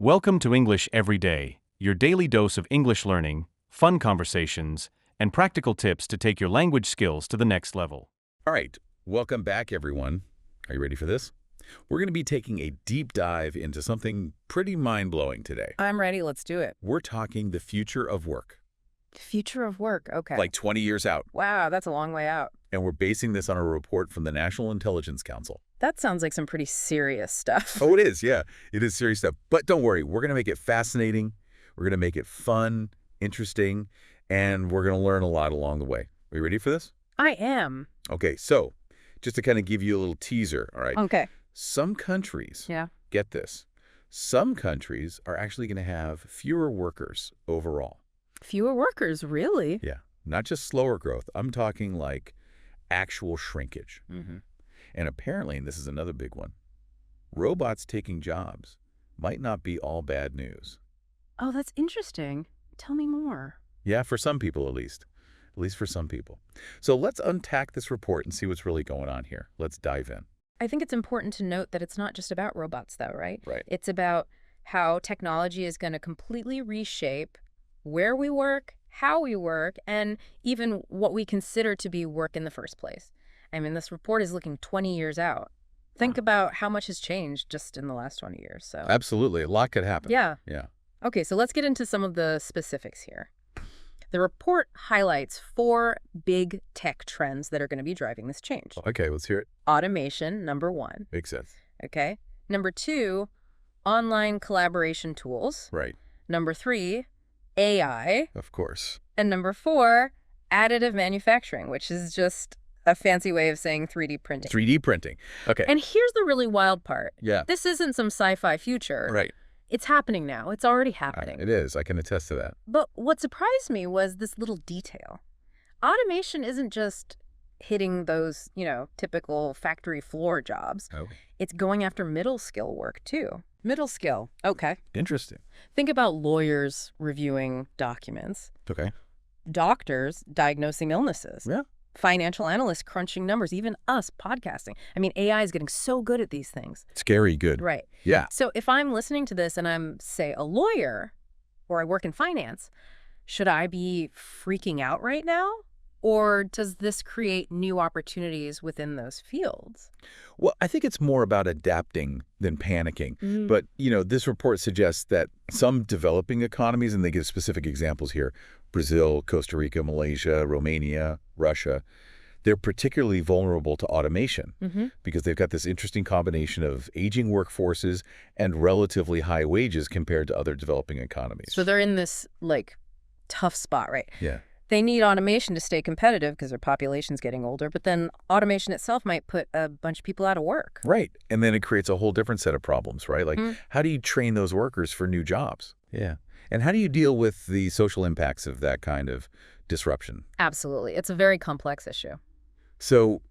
Welcome to English Every Day, your daily dose of English learning, fun conversations, and practical tips to take your language skills to the next level. All right, welcome back, everyone. Are you ready for this? We're going to be taking a deep dive into something pretty mind-blowing today. I'm ready. Let's do it. We're talking the future of work, Future of work. Okay. like 20 years out. Wow, that's a long way out. And we're basing this on a report from the National Intelligence Council. That sounds like some pretty serious stuff. Oh, it is, yeah. It is serious stuff. But don't worry, we're going to make it fascinating. We're going to make it fun, interesting, and we're going to learn a lot along the way. Are you ready for this? I am. Okay, so just to kind of give you a little teaser, all right? Okay. Some countries, Yeah. get this, some countries are actually going to have fewer workers overall. Fewer workers, really? Yeah, not just slower growth. I'm talking like actual shrinkage. Mm-hmm. And apparently, and this is another big one, robots taking jobs might not be all bad news. Oh, that's interesting. Tell me more. Yeah, for some people at least for some people. So let's unpack this report and see what's really going on here. Let's dive in. I think it's important to note that it's not just about robots, though, right? Right. It's about how technology is going to completely reshape where we work, how we work, and even what we consider to be work in the first place. I mean, this report is looking 20 years out. Think about how much has changed just in the last 20 years. So Absolutely. A lot could happen. yeah. Yeah. Okay, so let's get into some of the specifics here. The report highlights 4 big tech trends that are going to be driving this change. Okay, let's hear it. Automation, number 1. Makes sense. Okay. Number 2, online collaboration tools. Right. Number 3, AI. Of course. And number 4, additive manufacturing, which is just a fancy way of saying 3D printing. 3D printing. Okay. And here's the really wild part. Yeah. This isn't some sci-fi future. Right. It's happening now. It's already happening. It is. I can attest to that. But what surprised me was this little detail. Automation isn't just hitting those, typical factory floor jobs. Oh. It's going after middle skill work, too. Middle skill. Okay. Interesting. Think about lawyers reviewing documents, Okay. doctors diagnosing illnesses, Yeah. financial analysts crunching numbers, even us podcasting. I mean, AI is getting so good at these things. Scary good. Right. Yeah. So if I'm listening to this and I'm, say, a lawyer or I work in finance, should I be freaking out right now? Or does this create new opportunities within those fields? Well, I think it's more about adapting than panicking. But, this report suggests that some developing economies, and they give specific examples here, Brazil, Costa Rica, Malaysia, Romania, Russia, they're particularly vulnerable to automation because they've got this interesting combination of aging workforces and relatively high wages compared to other developing economies. So they're in this, tough spot, right? Yeah. They need automation to stay competitive because their population's getting older, but then automation itself might put a bunch of people out of work. Right. And then it creates a whole different set of problems, right? Like, how do you train those workers for new jobs? Yeah. And how do you deal with the social impacts of that kind of disruption? Absolutely. It's a very complex issue. So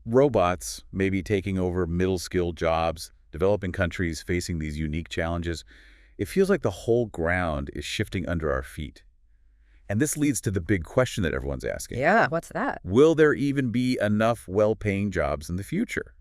robots maybe taking over middle-skilled jobs, developing countries facing these unique challenges, it feels like the whole ground is shifting under our feet. And this leads to the big question that everyone's asking. Yeah, what's that? Will there even be enough well-paying jobs in the future?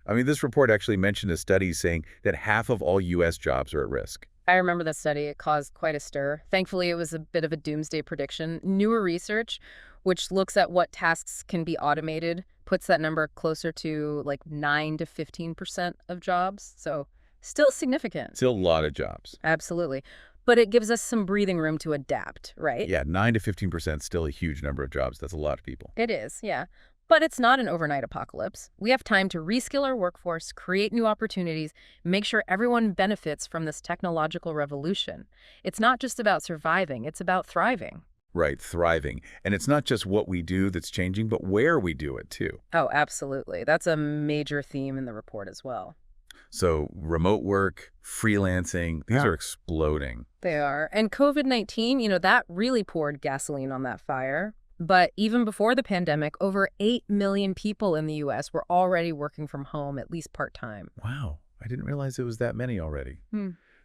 I mean, this report actually mentioned a study saying that half of all U.S. jobs are at risk. I remember that study. It caused quite a stir. Thankfully, it was a bit of a doomsday prediction. Newer research, which looks at what tasks can be automated, puts that number closer to 9 to 15% of jobs. So still significant. Still a lot of jobs. Absolutely. But it gives us some breathing room to adapt, right? Yeah, 9 to 15% still a huge number of jobs. That's a lot of people. It is, yeah. But it's not an overnight apocalypse. We have time to reskill our workforce, create new opportunities, make sure everyone benefits from this technological revolution. It's not just about surviving, it's about thriving. Right, thriving. And it's not just what we do that's changing, but where we do it, too. Oh, absolutely. That's a major theme in the report as well. So remote work, freelancing, these are exploding. They are. And COVID-19, that really poured gasoline on that fire. But even before the pandemic, over 8 million people in the U.S. were already working from home, at least part-time. Wow, I didn't realize it was that many already.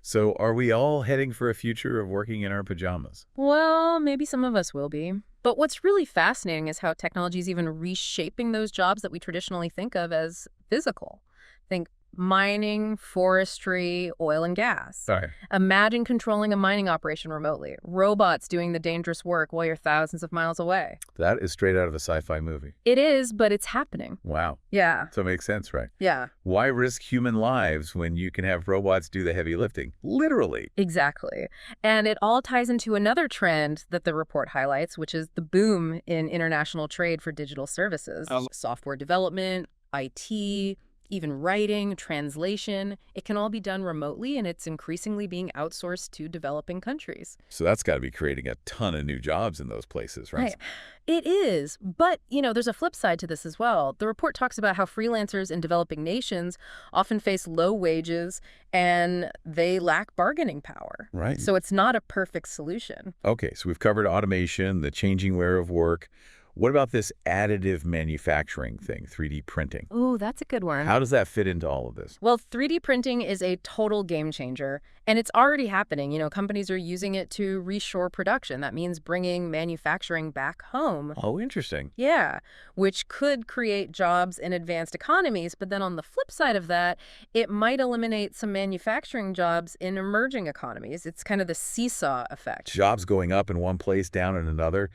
So are we all heading for a future of working in our pajamas? Well, maybe some of us will be. But what's really fascinating is how technology is even reshaping those jobs that we traditionally think of as physical. Think Mining, forestry, oil and gas. Sorry. Imagine controlling a mining operation remotely. Robots doing the dangerous work while you're thousands of miles away. That is straight out of a sci-fi movie. It is, but it's happening. Wow. Yeah. So it makes sense, right? Yeah, Why risk human lives when you can have robots do the heavy lifting? Literally. exactly. And it all ties into another trend that the report highlights, which is the boom in international trade for digital services. Software development, IT, even writing, translation, it can all be done remotely, and it's increasingly being outsourced to developing countries. So that's got to be creating a ton of new jobs in those places, right? Right. It is. But, there's a flip side to this as well. The report talks about how freelancers in developing nations often face low wages and they lack bargaining power. Right. So it's not a perfect solution. Okay, so we've covered automation, the changing way of work. What about this additive manufacturing thing, 3D printing? Ooh, that's a good one. How does that fit into all of this? Well, 3D printing is a total game changer, and it's already happening. Companies are using it to reshore production. That means bringing manufacturing back home. Oh, interesting. Yeah, which could create jobs in advanced economies, but then on the flip side of that, it might eliminate some manufacturing jobs in emerging economies. It's kind of the seesaw effect. Jobs going up in one place, down in another.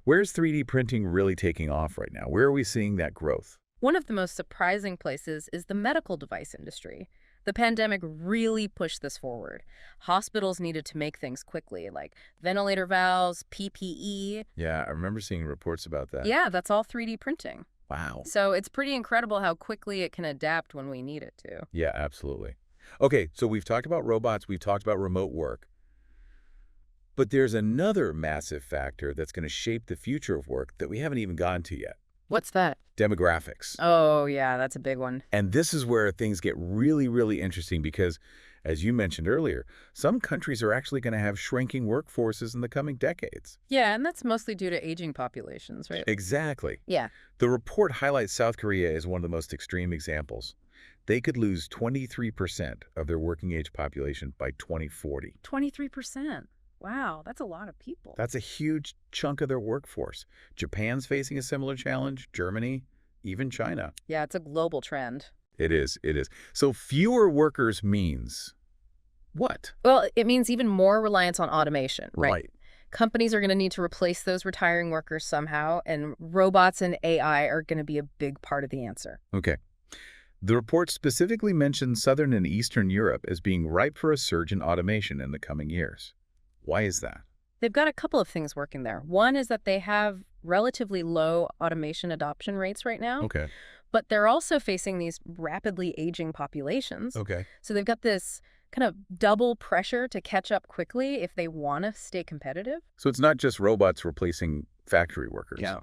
Where's 3D printing really taking off right now? Where are we seeing that growth? One of the most surprising places is the medical device industry. The pandemic really pushed this forward. Hospitals needed to make things quickly, like ventilator valves, PPE. Yeah, I remember seeing reports about that. Yeah, that's all 3D printing. Wow. So it's pretty incredible how quickly it can adapt when we need it to. Yeah, absolutely. Okay, so we've talked about robots, we've talked about remote work. But there's another massive factor that's going to shape the future of work that we haven't even gotten to yet. What's that? Demographics. Oh, yeah, that's a big one. And this is where things get really, really interesting because, as you mentioned earlier, some countries are actually going to have shrinking workforces in the coming decades. Yeah, and that's mostly due to aging populations, right? Exactly. Yeah. The report highlights South Korea as one of the most extreme examples. They could lose 23% of their working age population by 2040. 23%. Wow, that's a lot of people. That's a huge chunk of their workforce. Japan's facing a similar challenge, Germany, even China. Yeah, it's a global trend. It is. So fewer workers means what? Well, it means even more reliance on automation, right? Companies are going to need to replace those retiring workers somehow, and robots and AI are going to be a big part of the answer. Okay. The report specifically mentions Southern and Eastern Europe as being ripe for a surge in automation in the coming years. Why is that? They've got a couple of things working there. One is that they have relatively low automation adoption rates right now, Okay. but they're also facing these rapidly aging populations. Okay. So they've got this kind of double pressure to catch up quickly if they want to stay competitive. So it's not just robots replacing factory workers. Yeah.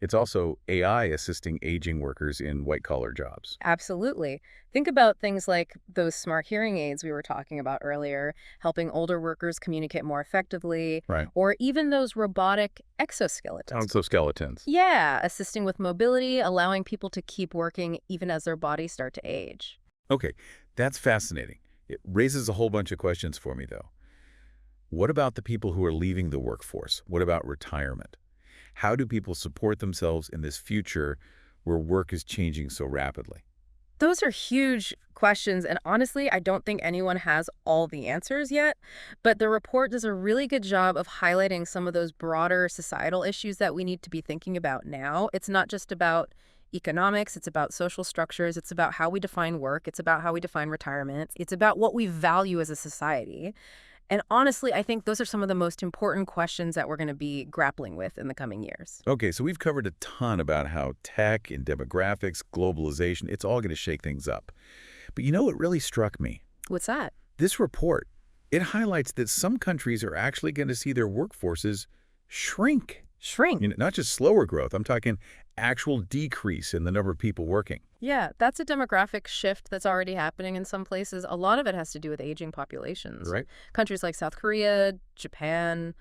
It's also AI assisting aging workers in white-collar jobs. Absolutely. Think about things like those smart hearing aids we were talking about earlier, helping older workers communicate more effectively, Right. or even those robotic exoskeletons. Exoskeletons. Yeah, assisting with mobility, allowing people to keep working even as their bodies start to age. Okay, that's fascinating. It raises a whole bunch of questions for me, though. What about the people who are leaving the workforce? What about retirement? How do people support themselves in this future where work is changing so rapidly? Those are huge questions, and honestly, I don't think anyone has all the answers yet, but the report does a really good job of highlighting some of those broader societal issues that we need to be thinking about now. It's not just about economics, it's about social structures, it's about how we define work, it's about how we define retirement, it's about what we value as a society. And honestly, I think those are some of the most important questions that we're going to be grappling with in the coming years. Okay, so we've covered a ton about how tech and demographics, globalization, it's all going to shake things up. But you know what really struck me? What's that? This report, it highlights that some countries are actually going to see their workforces shrink. Shrink. Not just slower growth, I'm talking actual decrease in the number of people working. Yeah, that's a demographic shift that's already happening in some places. A lot of it has to do with aging populations. Right. Countries like South Korea, Japan,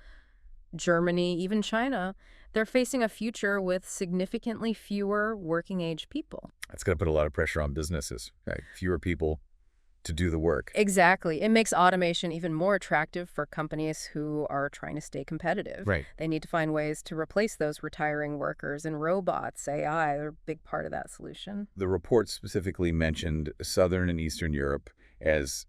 Germany, even China, they're facing a future with significantly fewer working age people. That's going to put a lot of pressure on businesses. Right? Fewer people to do the work. Exactly. It makes automation even more attractive for companies who are trying to stay competitive. Right. They need to find ways to replace those retiring workers, and robots, AI, are a big part of that solution. The report specifically mentioned Southern and Eastern Europe as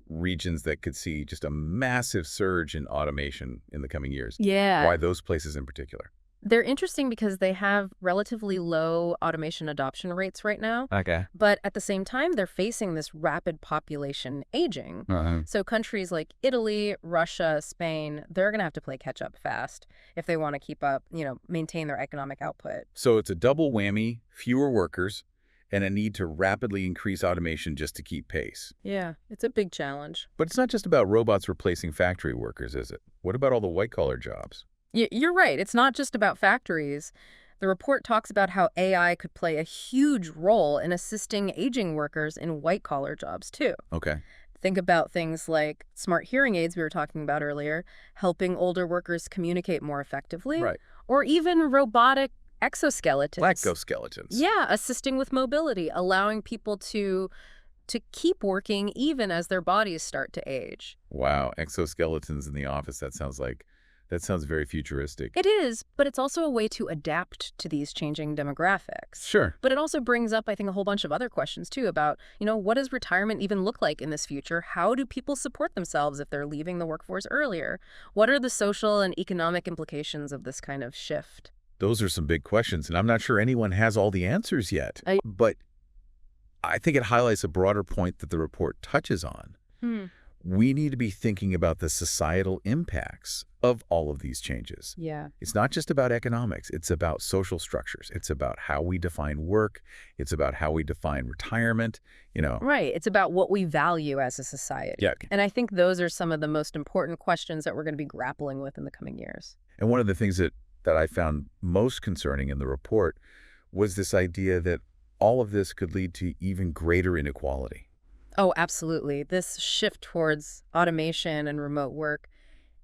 regions that could see just a massive surge in automation in the coming years. Yeah. Why those places in particular? They're interesting because they have relatively low automation adoption rates right now. Okay. But at the same time, they're facing this rapid population aging. So countries like Italy, Russia, Spain, they're going to have to play catch up fast if they want to keep up, maintain their economic output. So it's a double whammy, fewer workers, and a need to rapidly increase automation just to keep pace. Yeah, it's a big challenge. But it's not just about robots replacing factory workers, is it? What about all the white-collar jobs? You're right. It's not just about factories. The report talks about how AI could play a huge role in assisting aging workers in white-collar jobs, too. Okay. Think about things like smart hearing aids we were talking about earlier, helping older workers communicate more effectively. Right. Or even robotic exoskeletons. Exoskeletons. Yeah, assisting with mobility, allowing people to keep working even as their bodies start to age. Wow, exoskeletons in the office, that sounds very futuristic. It is, but it's also a way to adapt to these changing demographics. Sure. But it also brings up, I think, a whole bunch of other questions, too, about, what does retirement even look like in this future? How do people support themselves if they're leaving the workforce earlier? What are the social and economic implications of this kind of shift? Those are some big questions, and I'm not sure anyone has all the answers yet. But I think it highlights a broader point that the report touches on. We need to be thinking about the societal impacts of all of these changes. Yeah. It's not just about economics. It's about social structures. It's about how we define work. It's about how we define retirement, Right. It's about what we value as a society. Yeah. And I think those are some of the most important questions that we're going to be grappling with in the coming years. And one of the things that I found most concerning in the report was this idea that all of this could lead to even greater inequality. Oh, absolutely. This shift towards automation and remote work,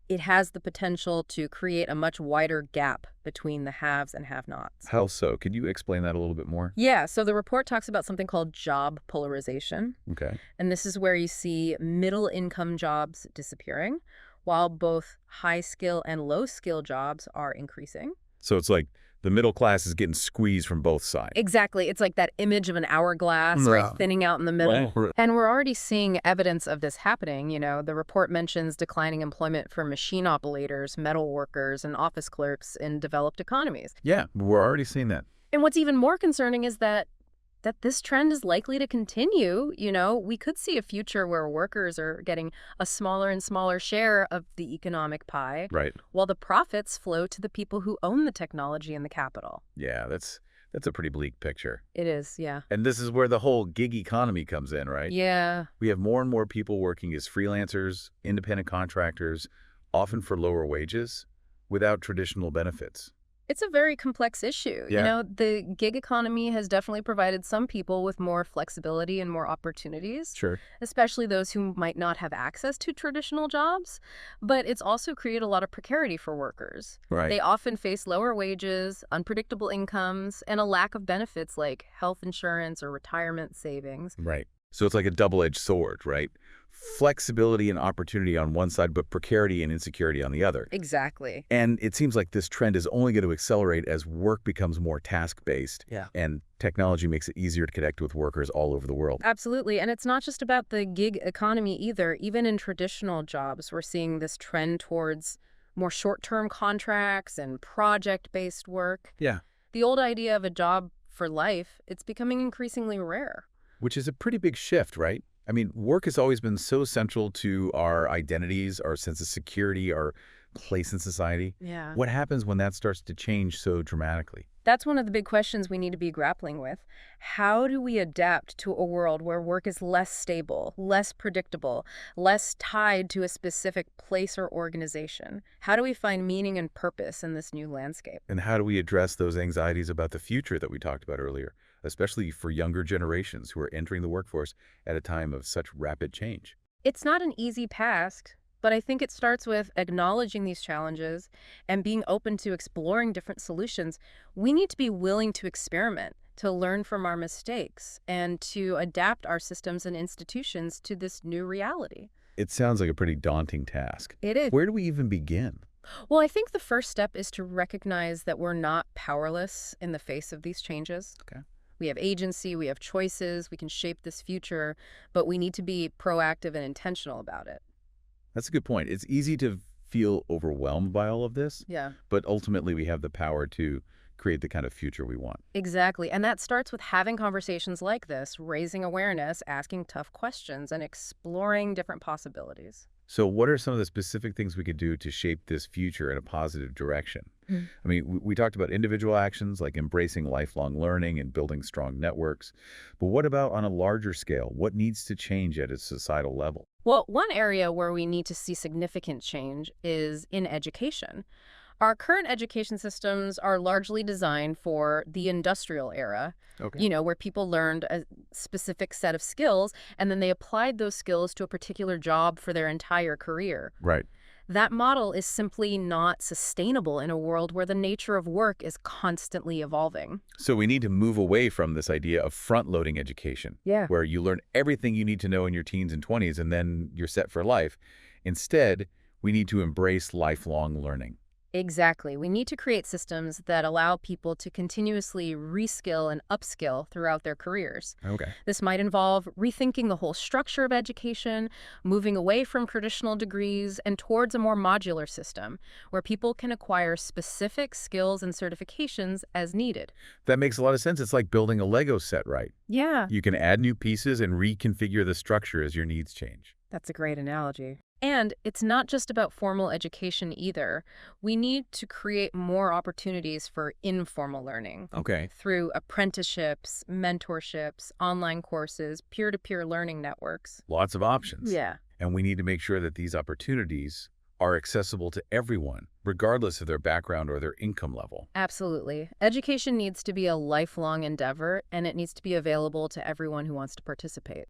it has the potential to create a much wider gap between the haves and have-nots. How so? Could you explain that a little bit more? Yeah, so the report talks about something called job polarization. Okay. And this is where you see middle-income jobs disappearing, while both high-skill and low-skill jobs are increasing. So it's like the middle class is getting squeezed from both sides. Exactly. It's like that image of an hourglass, right, thinning out in the middle. Right. And we're already seeing evidence of this happening. The report mentions declining employment for machine operators, metal workers, and office clerks in developed economies. Yeah, we're already seeing that. And what's even more concerning is that this trend is likely to continue. We could see a future where workers are getting a smaller and smaller share of the economic pie, Right. while the profits flow to the people who own the technology and the capital. Yeah, that's a pretty bleak picture. It is, yeah. And this is where the whole gig economy comes in, right? Yeah. We have more and more people working as freelancers, independent contractors, often for lower wages, without traditional benefits. It's a very complex issue. Yeah. The gig economy has definitely provided some people with more flexibility and more opportunities, Sure. especially those who might not have access to traditional jobs. But it's also created a lot of precarity for workers. Right. They often face lower wages, unpredictable incomes, and a lack of benefits like health insurance or retirement savings. Right. So it's like a double-edged sword, right? Flexibility and opportunity on one side, but precarity and insecurity on the other. Exactly. And it seems like this trend is only going to accelerate as work becomes more task-based. Yeah. And technology makes it easier to connect with workers all over the world. Absolutely. And it's not just about the gig economy either. Even in traditional jobs, we're seeing this trend towards more short-term contracts and project-based work. Yeah. The old idea of a job for life, it's becoming increasingly rare. Which is a pretty big shift, right? I mean, work has always been so central to our identities, our sense of security, our place in society. Yeah. What happens when that starts to change so dramatically? That's one of the big questions we need to be grappling with. How do we adapt to a world where work is less stable, less predictable, less tied to a specific place or organization? How do we find meaning and purpose in this new landscape? And how do we address those anxieties about the future that we talked about earlier, especially for younger generations who are entering the workforce at a time of such rapid change? It's not an easy task, but I think it starts with acknowledging these challenges and being open to exploring different solutions. We need to be willing to experiment, to learn from our mistakes and to adapt our systems and institutions to this new reality. It sounds like a pretty daunting task. It is. Where do we even begin? Well, I think the first step is to recognize that we're not powerless in the face of these changes. Okay. We have agency, we have choices, we can shape this future, but we need to be proactive and intentional about it. That's a good point. It's easy to feel overwhelmed by all of this, Yeah. but ultimately we have the power to create the kind of future we want. Exactly. And that starts with having conversations like this, raising awareness, asking tough questions, and exploring different possibilities. So what are some of the specific things we could do to shape this future in a positive direction? I mean, we talked about individual actions like embracing lifelong learning and building strong networks. But what about on a larger scale? What needs to change at a societal level? Well, one area where we need to see significant change is in education. Our current education systems are largely designed for the industrial era, Okay. where people learned a specific set of skills and then they applied those skills to a particular job for their entire career. Right. That model is simply not sustainable in a world where the nature of work is constantly evolving. So we need to move away from this idea of front-loading education, Yeah. where you learn everything you need to know in your teens and 20s and then you're set for life. Instead, we need to embrace lifelong learning. Exactly. We need to create systems that allow people to continuously reskill and upskill throughout their careers. Okay. This might involve rethinking the whole structure of education, moving away from traditional degrees, and towards a more modular system where people can acquire specific skills and certifications as needed. That makes a lot of sense. It's like building a Lego set, right? Yeah, You can add new pieces and reconfigure the structure as your needs change. that's a great analogy. And it's not just about formal education either. We need to create more opportunities for informal learning Okay. through apprenticeships, mentorships, online courses, peer-to-peer learning networks. Lots of options. Yeah. And we need to make sure that these opportunities are accessible to everyone, regardless of their background or their income level. Absolutely. Education needs to be a lifelong endeavor, and it needs to be available to everyone who wants to participate.